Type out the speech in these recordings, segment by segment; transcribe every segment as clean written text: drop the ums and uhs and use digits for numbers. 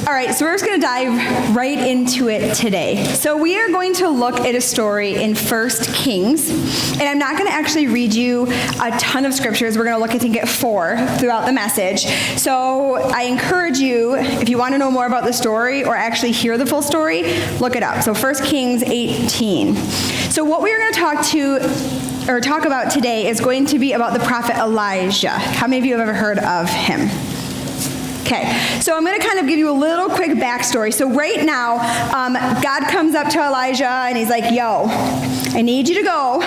All right, so we're just going to dive right into it today. So we are going to look at a story in 1 Kings, and I'm not going to actually read you a ton of scriptures. We're going to look, I think, at 4 throughout the message. So I encourage you, if you want to know more about the story or actually hear the full story, look it up. So 1 Kings 18. So what we're going to talk about today is going to be about the prophet Elijah. How many of you have ever heard of him? Okay, so I'm going to kind of give you a little quick backstory. So right now, God comes up to Elijah and he's like, yo, I need you to go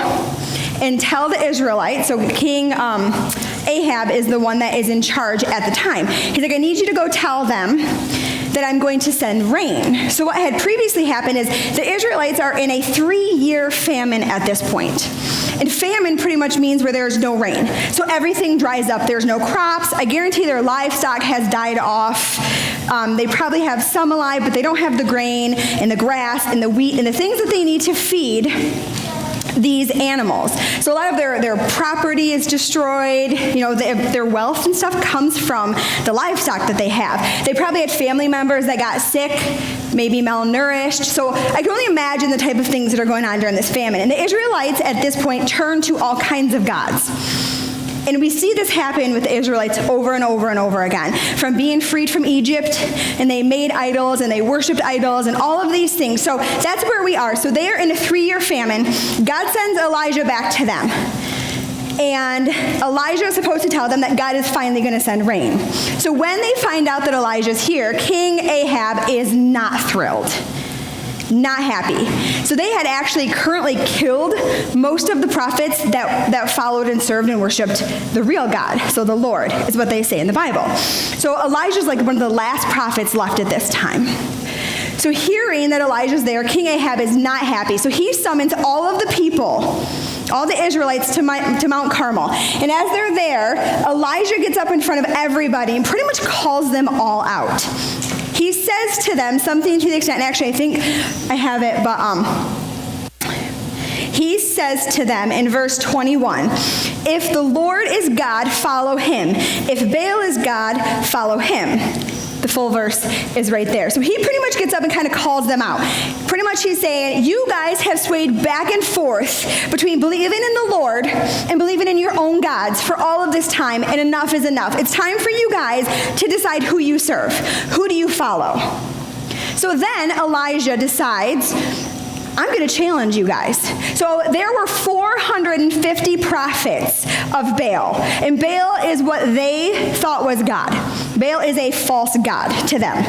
and tell the Israelites. So King Ahab is the one that is in charge at the time. He's like, I need you to go tell them that I'm going to send rain. So what had previously happened is the Israelites are in a 3-year famine at this point. And famine pretty much means where there's no rain. So everything dries up. There's no crops. I guarantee their livestock has died off. They probably have some alive, but they don't have the grain and the grass and the wheat and the things that they need to feed these animals. So a lot of their property is destroyed. You know, their wealth and stuff comes from the livestock that they have. They probably had family members that got sick, maybe malnourished. So I can only imagine the type of things that are going on during this famine. And the Israelites at this point turn to all kinds of gods. And we see this happen with the Israelites over and over and over again. From being freed from Egypt, and they made idols, and they worshipped idols, and all of these things. So that's where we are. So they are in a 3-year famine. God sends Elijah back to them. And Elijah is supposed to tell them that God is finally going to send rain. So when they find out that Elijah's here, King Ahab is not thrilled. Not happy. So they had actually currently killed most of the prophets that followed and served and worshipped the real God. So the Lord is what they say in the Bible. So Elijah's like one of the last prophets left at this time. So hearing that Elijah's there, King Ahab is not happy. So he summons all of the people, all the Israelites to Mount Carmel. And as they're there, Elijah gets up in front of everybody and pretty much calls them all out. He says to them something to the extent, and actually I think I have it, but he says to them in verse 21, if the Lord is God, follow him. If Baal is God, follow him. The full verse is right there. So he pretty much gets up and kind of calls them out. Pretty much he's saying, you guys have swayed back and forth between believing in the Lord and believing in your own gods for all of this time, and enough is enough. It's time for you guys to decide who you serve. Who do you follow? So then Elijah decides, I'm going to challenge you guys. So there were 450 prophets of Baal. And Baal is what they thought was God. Baal is a false god to them.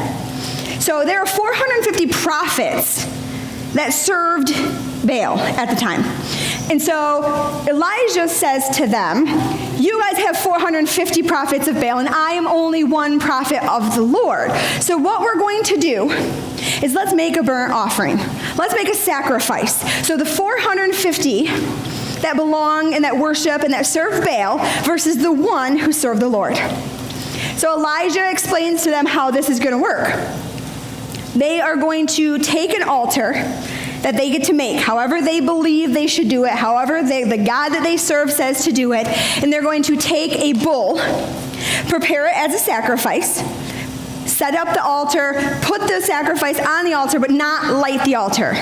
So there are 450 prophets that served Baal at the time. And so Elijah says to them, you guys have 450 prophets of Baal, and I am only one prophet of the Lord. So what we're going to do is let's make a burnt offering. Let's make a sacrifice. So the 450 that belong and that worship and that serve Baal versus the one who served the Lord. So Elijah explains to them how this is going to work. They are going to take an altar that they get to make, however they believe they should do it, however the God that they serve says to do it, and they're going to take a bull, prepare it as a sacrifice, set up the altar, put the sacrifice on the altar, but not light the altar.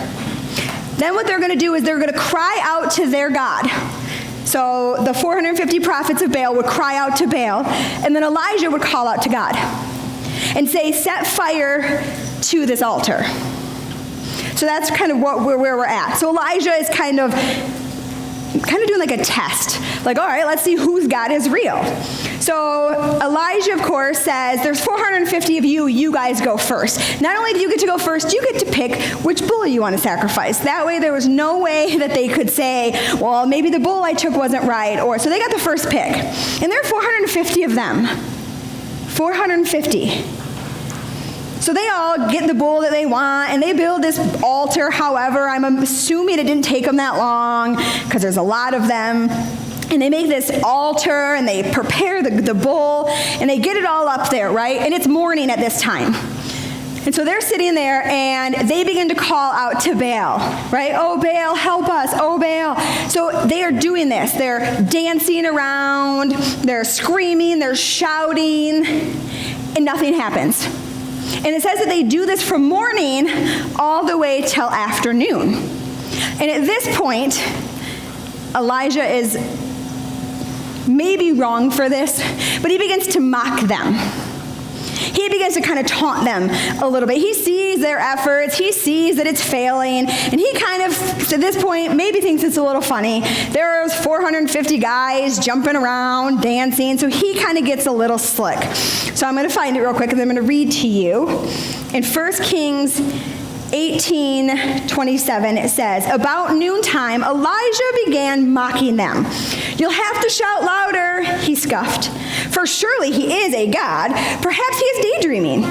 Then what they're going to do is they're going to cry out to their God. So the 450 prophets of Baal would cry out to Baal, and then Elijah would call out to God and say, set fire to this altar. So that's kind of where we're at. So Elijah is kind of doing like a test. Like, all right, let's see whose God is real. So Elijah, of course, says, there's 450 of you, you guys go first. Not only do you get to go first, you get to pick which bull you want to sacrifice. That way there was no way that they could say, well, maybe the bull I took wasn't right. So they got the first pick. And there are 450 of them. 450. So they all get the bull that they want, and they build this altar. However, I'm assuming it didn't take them that long because there's a lot of them. And they make this altar, and they prepare the bull, and they get it all up there, right? And it's morning at this time. And so they're sitting there, and they begin to call out to Baal, right? Oh, Baal, help us. Oh, Baal. So they are doing this. They're dancing around. They're screaming. They're shouting. And nothing happens. And it says that they do this from morning all the way till afternoon. And at this point, Elijah is maybe wrong for this, but he begins to mock them. He begins to kind of taunt them a little bit. He sees their efforts. He sees that it's failing. And he kind of, at this point, maybe thinks it's a little funny. There's 450 guys jumping around, dancing. So he kind of gets a little slick. So I'm going to find it real quick, and I'm going to read to you. In 1 Kings 18:27, it says, about noontime, Elijah began mocking them. You'll have to shout louder, he scoffed. For surely he is a god. Perhaps he is daydreaming,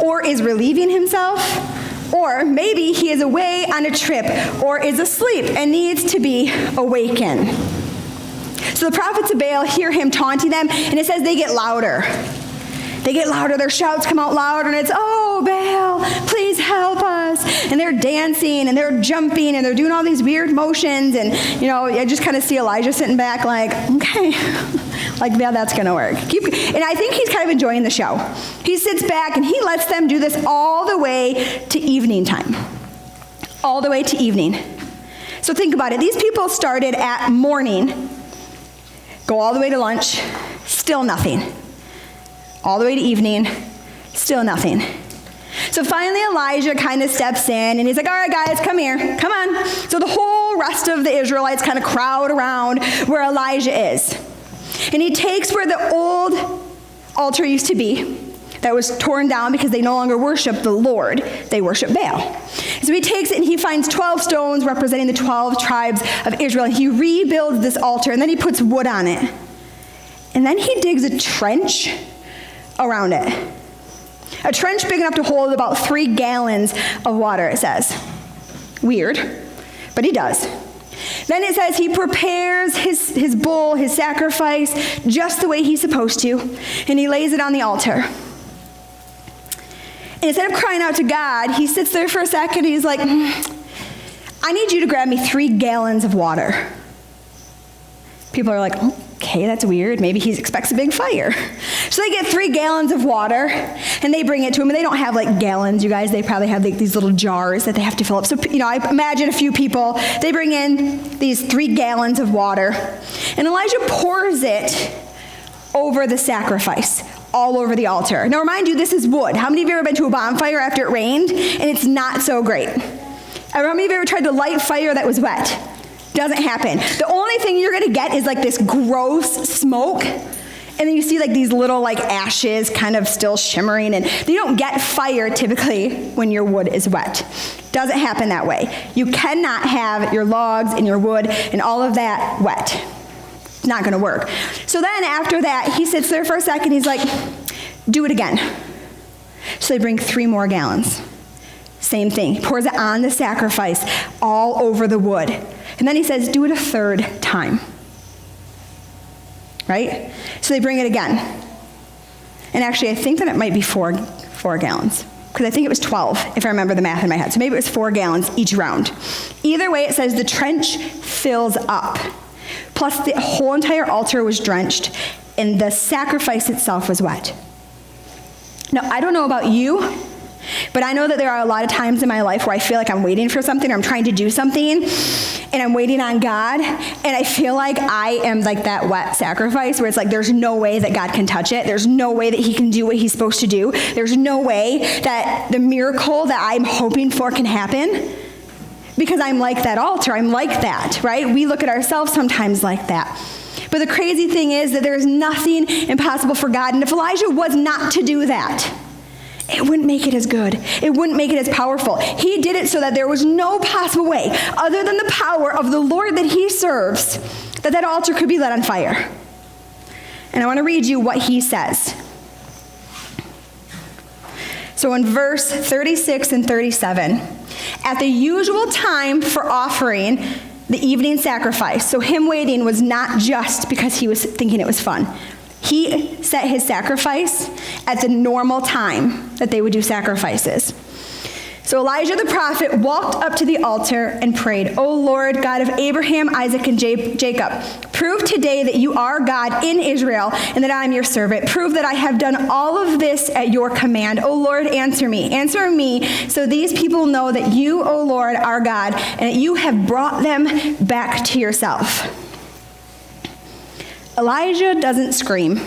or is relieving himself, or maybe he is away on a trip, or is asleep and needs to be awakened. So the prophets of Baal hear him taunting them, and it says they get louder. They get louder, their shouts come out louder, and it's, oh, Baal, please help us. And they're dancing, and they're jumping, and they're doing all these weird motions, and, I just kind of see Elijah sitting back like, okay, like, yeah, that's going to work. And I think he's kind of enjoying the show. He sits back, and he lets them do this all the way to evening time. All the way to evening. So think about it. These people started at morning, go all the way to lunch, still nothing. All the way to evening, still nothing. So finally Elijah kind of steps in, and he's like, all right, guys, come here, come on. So the whole rest of the Israelites kind of crowd around where Elijah is. And he takes where the old altar used to be, that was torn down because they no longer worship the Lord. They worship Baal. So he takes it, and he finds 12 stones representing the 12 tribes of Israel, and he rebuilds this altar, and then he puts wood on it. And then he digs a trench around it. A trench big enough to hold about 3 gallons of water, it says. Weird, but he does. Then it says he prepares his bull, his sacrifice, just the way he's supposed to, and he lays it on the altar. And instead of crying out to God, he sits there for a second, and he's like, I need you to grab me 3 gallons of water. People are like, okay, that's weird. Maybe he expects a big fire. So they get 3 gallons of water, and they bring it to him. And they don't have like gallons, you guys. They probably have like these little jars that they have to fill up. So, I imagine a few people, they bring in these 3 gallons of water. And Elijah pours it over the sacrifice, all over the altar. Now, remind you, this is wood. How many of you have ever been to a bonfire after it rained, and it's not so great? How many of you ever tried to light fire that was wet? Doesn't happen. The only thing you're going to get is like this gross smoke, and then you see like these little like ashes kind of still shimmering, and you don't get fire typically when your wood is wet. Doesn't happen that way. You cannot have your logs and your wood and all of that wet. It's not going to work. So then after that, he sits there for a second. He's like, do it again. So they bring 3 more gallons. Same thing. He pours it on the sacrifice all over the wood. And then he says, do it a 3rd time. Right? So they bring it again. And actually, I think that it might be 4 gallons. Because I think it was 12, if I remember the math in my head. So maybe it was 4 gallons each round. Either way, it says the trench fills up. Plus, the whole entire altar was drenched, and the sacrifice itself was wet. Now, I don't know about you, but I know that there are a lot of times in my life where I feel like I'm waiting for something, or I'm trying to do something, and I'm waiting on God, and I feel like I am like that wet sacrifice where it's like there's no way that God can touch it. There's no way that he can do what he's supposed to do. There's no way that the miracle that I'm hoping for can happen, because I'm like that altar. I'm like that, right? We look at ourselves sometimes like that. But the crazy thing is that there's nothing impossible for God, and if Elijah was not to do that, it wouldn't make it as good. It wouldn't make it as powerful. He did it so that there was no possible way, other than the power of the Lord that he serves, that altar could be lit on fire. And I want to read you what he says. So in verse 36 and 37, at the usual time for offering the evening sacrifice, so him waiting was not just because he was thinking it was fun. He set his sacrifice at the normal time that they would do sacrifices. So Elijah the prophet walked up to the altar and prayed, "O Lord, God of Abraham, Isaac, and Jacob, prove today that you are God in Israel and that I am your servant. Prove that I have done all of this at your command. O Lord, answer me. Answer me so these people know that you, O Lord, are God and that you have brought them back to yourself." Elijah doesn't scream.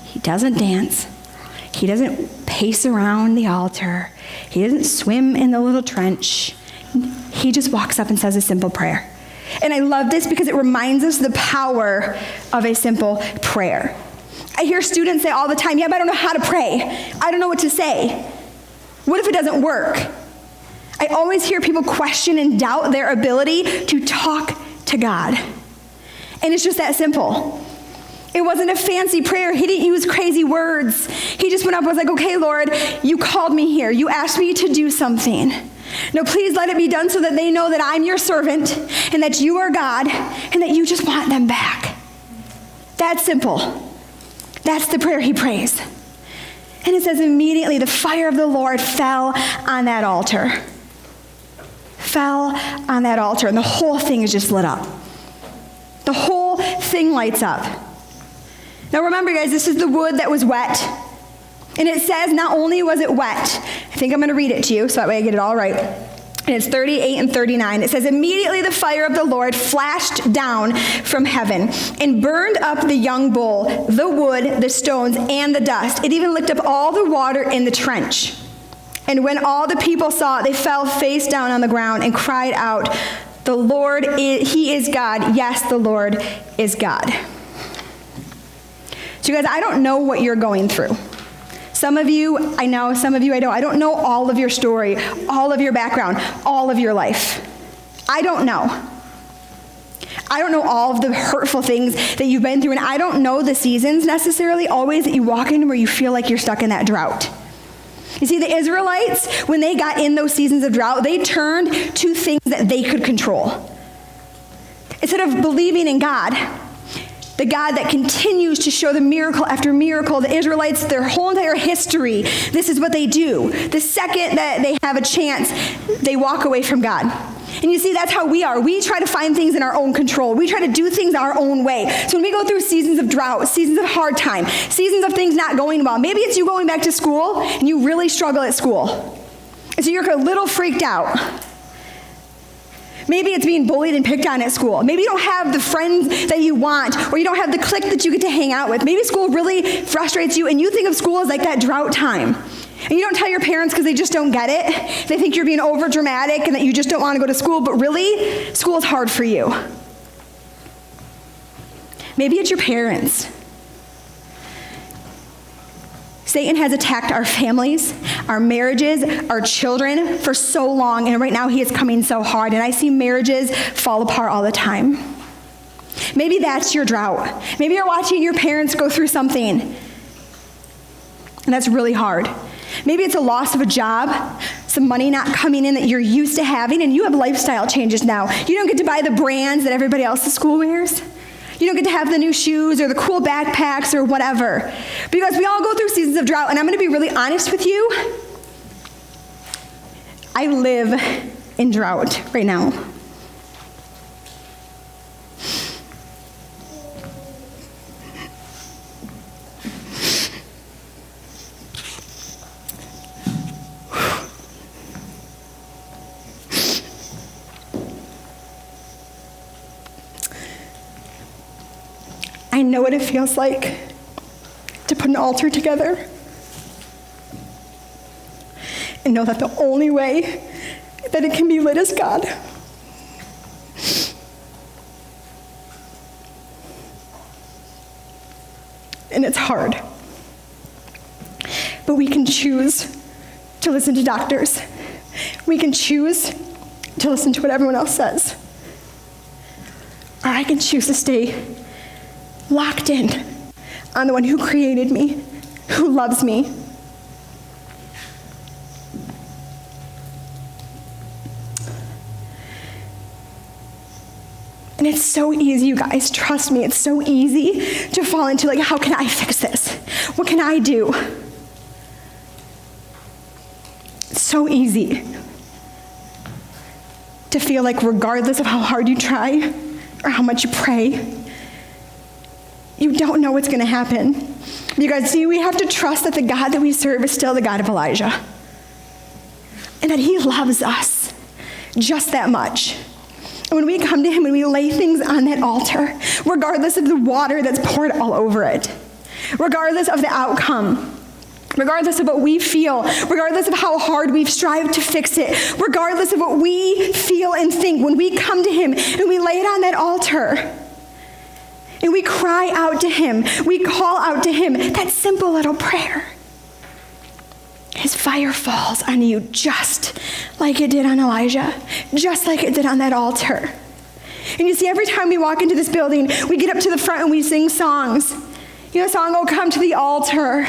He doesn't dance. He doesn't pace around the altar. He doesn't swim in the little trench. He just walks up and says a simple prayer. And I love this because it reminds us the power of a simple prayer. I hear students say all the time, "Yeah, but I don't know how to pray. I don't know what to say. What if it doesn't work?" I always hear people question and doubt their ability to talk to God. And it's just that simple. It wasn't a fancy prayer. He didn't use crazy words. He just went up and was like, "Okay, Lord, you called me here. You asked me to do something. Now please let it be done so that they know that I'm your servant and that you are God and that you just want them back." That's simple. That's the prayer he prays. And it says immediately the fire of the Lord fell on that altar. Fell on that altar, and the whole thing is just lit up. The whole thing lights up. Now remember, guys, this is the wood that was wet. And it says not only was it wet, I think I'm going to read it to you so that way I get it all right. And it's 38 and 39. It says, "Immediately the fire of the Lord flashed down from heaven and burned up the young bull, the wood, the stones, and the dust. It even licked up all the water in the trench. And when all the people saw it, they fell face down on the ground and cried out, 'The Lord, he is God. Yes, the Lord is God.'" So you guys, I don't know what you're going through. Some of you, I know. Some of you, I don't. I don't know all of your story, all of your background, all of your life. I don't know. I don't know all of the hurtful things that you've been through, and I don't know the seasons necessarily always that you walk into where you feel like you're stuck in that drought. You see, the Israelites, when they got in those seasons of drought, they turned to things that they could control. Instead of believing in God, the God that continues to show the miracle after miracle, the Israelites, their whole entire history, this is what they do. The second that they have a chance, they walk away from God. And you see, that's how we are. We try to find things in our own control. We try to do things our own way. So when we go through seasons of drought, seasons of hard time, seasons of things not going well, maybe it's you going back to school and you really struggle at school. And so you're a little freaked out. Maybe it's being bullied and picked on at school. Maybe you don't have the friends that you want, or you don't have the clique that you get to hang out with. Maybe school really frustrates you, and you think of school as like that drought time. And you don't tell your parents because they just don't get it. They think you're being over dramatic and that you just don't want to go to school, but really, school is hard for you. Maybe it's your parents. Satan has attacked our families, our marriages, our children for so long, and right now he is coming so hard, and I see marriages fall apart all the time. Maybe that's your drought. Maybe you're watching your parents go through something, and that's really hard. Maybe it's a loss of a job, some money not coming in that you're used to having, and you have lifestyle changes now. You don't get to buy the brands that everybody else at school wears. You don't get to have the new shoes or the cool backpacks or whatever. Because we all go through seasons of drought, and I'm going to be really honest with you. I live in drought right now. I know what it feels like to put an altar together and know that the only way that it can be lit is God. And it's hard. But we can choose to listen to doctors. We can choose to listen to what everyone else says. Or I can choose to stay locked in on the one who created me, who loves me. And it's so easy, you guys, trust me, it's so easy to fall into like, how can I fix this? What can I do? It's so easy to feel like regardless of how hard you try or how much you pray, you don't know what's going to happen. You guys see, we have to trust that the God that we serve is still the God of Elijah. And that he loves us just that much. And when we come to him and we lay things on that altar, regardless of the water that's poured all over it, regardless of the outcome, regardless of what we feel, regardless of how hard we've strived to fix it, regardless of what we feel and think, when we come to him and we lay it on that altar, and we cry out to him, we call out to him, that simple little prayer, his fire falls on you just like it did on Elijah, just like it did on that altar. And you see, every time we walk into this building, we get up to the front and we sing songs. You know the song, "Oh, Come to the Altar."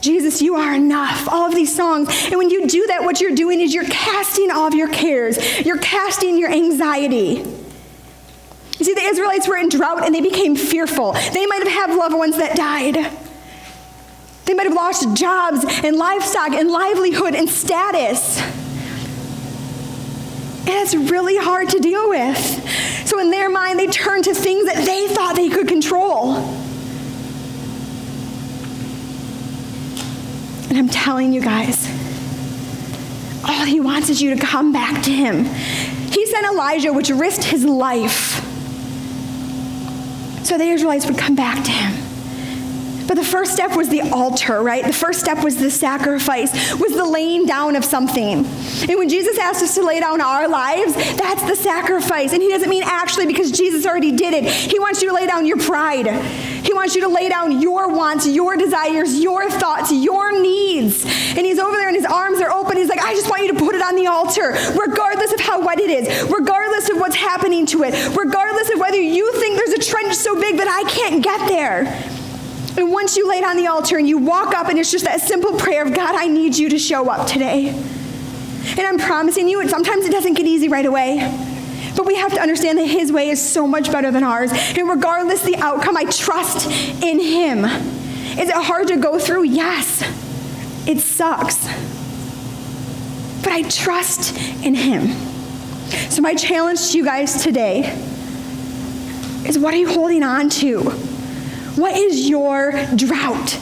Jesus, you are enough. All of these songs. And when you do that, what you're doing is you're casting all of your cares. You're casting your anxiety. You see, the Israelites were in drought and they became fearful. They might have had loved ones that died. They might have lost jobs and livestock and livelihood and status. And it's really hard to deal with. So in their mind, they turned to things that they thought they could control. And I'm telling you guys, all he wants is you to come back to him. He sent Elijah, which risked his life, so the Israelites would come back to him. But the first step was the altar, right? The first step was the sacrifice, was the laying down of something. And when Jesus asked us to lay down our lives, that's the sacrifice. And he doesn't mean actually because Jesus already did it. He wants you to lay down your pride. He wants you to lay down your wants, your desires, your thoughts, your needs. And he's over there and his arms are open. He's like, I just want you to put it on the altar, regardless of how wet it is, regardless of what's happening to it, regardless of whether you think there's a trench so big that I can't get there. And once you lay it on the altar and you walk up and it's just that simple prayer of, God, I need you to show up today. And I'm promising you, sometimes it doesn't get easy right away. But we have to understand that his way is so much better than ours. And regardless the outcome, I trust in him. Is it hard to go through? Yes. It sucks. But I trust in him. So my challenge to you guys today is, what are you holding on to? What is your drought?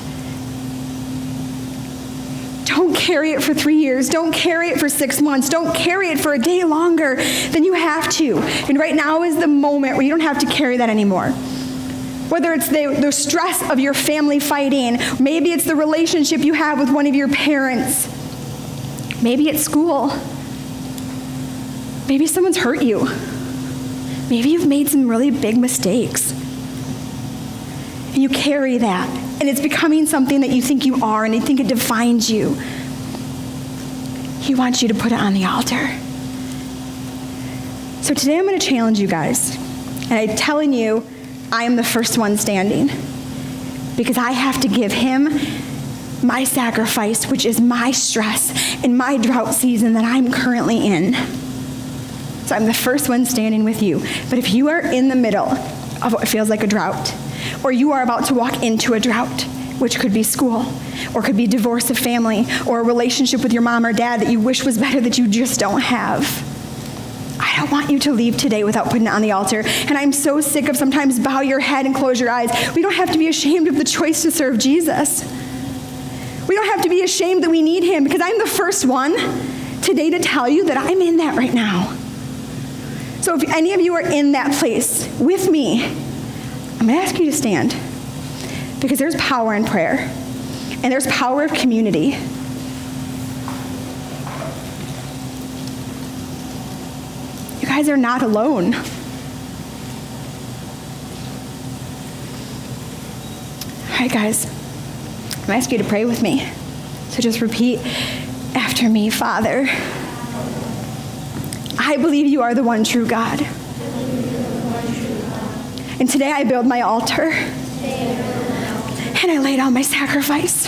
Don't carry it for 3 years. Don't carry it for 6 months. Don't carry it for a day longer than you have to. And right now is the moment where you don't have to carry that anymore. Whether it's the stress of your family fighting, maybe it's the relationship you have with one of your parents, maybe it's school, maybe someone's hurt you, maybe you've made some really big mistakes. And you carry that, and it's becoming something that you think you are, and you think it defines you. He wants you to put it on the altar. So today I'm going to challenge you guys, and I'm telling you, I am the first one standing, because I have to give him my sacrifice, which is my stress and my drought season that I'm currently in. So I'm the first one standing with you. But if you are in the middle of what feels like a drought, or you are about to walk into a drought, which could be school, or could be divorce of family, or a relationship with your mom or dad that you wish was better that you just don't have, I don't want you to leave today without putting it on the altar. And I'm so sick of sometimes bow your head and close your eyes. We don't have to be ashamed of the choice to serve Jesus. We don't have to be ashamed that we need him, because I'm the first one today to tell you that I'm in that right now. So if any of you are in that place with me, I'm going to ask you to stand, because there's power in prayer, and there's power of community. You guys are not alone. All right, guys, I'm going to ask you to pray with me. So just repeat after me. Father, I believe you are the one true God. And today I build my altar. And I lay down my sacrifice.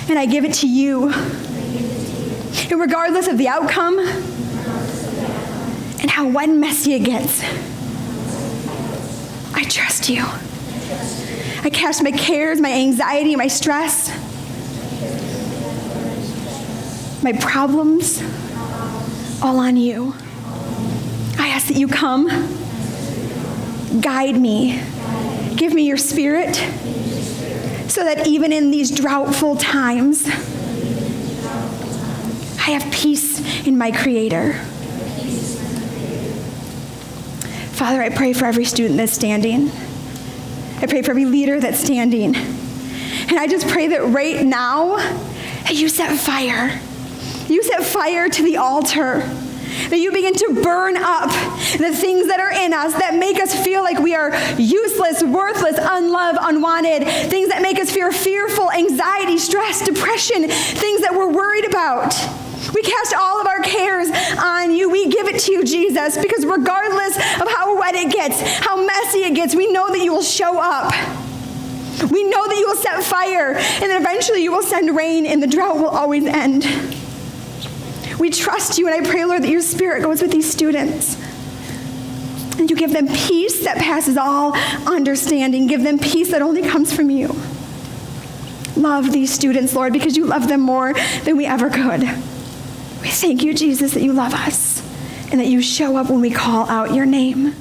And I give it to you. And regardless of the outcome, and how wet and messy it gets, I trust you. I cast my cares, my anxiety, my stress my problems, all on you. I ask that you come, guide me, give me your Spirit, so that even in these droughtful times, I have peace in my Creator. Father, I pray for every student that's standing. I pray for every leader that's standing. And I just pray that right now, that you set fire. You set fire to the altar. That you begin to burn up the things that are in us that make us feel like we are useless, worthless, unloved, unwanted. Things that make us feel fearful, anxiety, stress, depression, things that we're worried about. We cast all of our cares on you. We give it to you, Jesus, because regardless of how wet it gets, how messy it gets, we know that you will show up. We know that you will set fire, and then eventually you will send rain, and the drought will always end. We trust you, and I pray, Lord, that your Spirit goes with these students. And you give them peace that passes all understanding. Give them peace that only comes from you. Love these students, Lord, because you love them more than we ever could. We thank you, Jesus, that you love us and that you show up when we call out your name.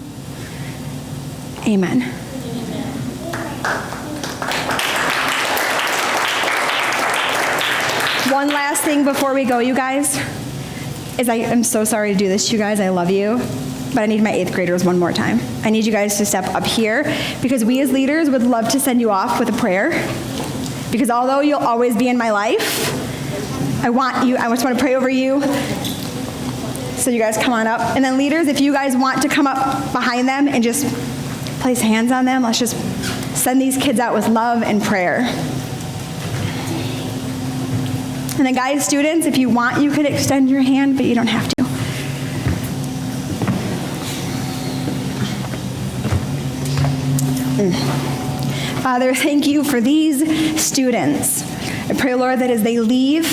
Amen. One last thing before we go, you guys, is I am so sorry to do this to you guys. I love you, but I need my 8th graders one more time. I need you guys to step up here because we as leaders would love to send you off with a prayer, because although you'll always be in my life, I just want to pray over you. So you guys come on up. And then leaders, if you guys want to come up behind them and just place hands on them, let's just send these kids out with love and prayer. And then guys, students, if you want, you could extend your hand, but you don't have to. Father, thank you for these students. I pray, Lord, that as they leave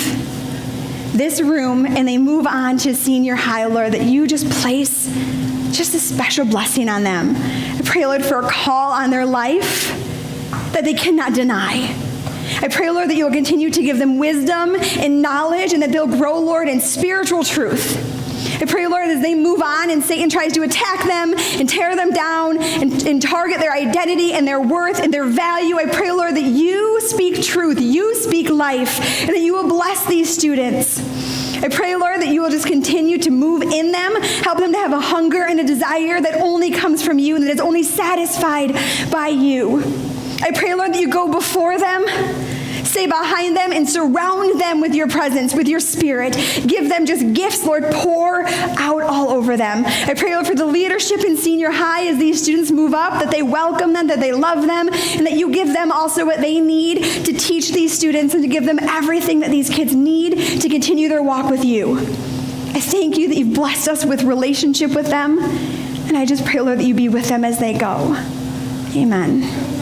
this room and they move on to senior high, Lord, that you just place just a special blessing on them. I pray, Lord, for a call on their life that they cannot deny. I pray, Lord, that you will continue to give them wisdom and knowledge, and that they'll grow, Lord, in spiritual truth. I pray, Lord, as they move on and Satan tries to attack them and tear them down and target their identity and their worth and their value, I pray, Lord, that you speak truth, you speak life, and that you will bless these students. I pray, Lord, that you will just continue to move in them, help them to have a hunger and a desire that only comes from you and that is only satisfied by you. I pray, Lord, that you go before them, stay behind them, and surround them with your presence, with your Spirit. Give them just gifts, Lord. Pour out all over them. I pray, Lord, for the leadership in senior high as these students move up, that they welcome them, that they love them, and that you give them also what they need to teach these students and to give them everything that these kids need to continue their walk with you. I thank you that you've blessed us with relationship with them, and I just pray, Lord, that you be with them as they go. Amen.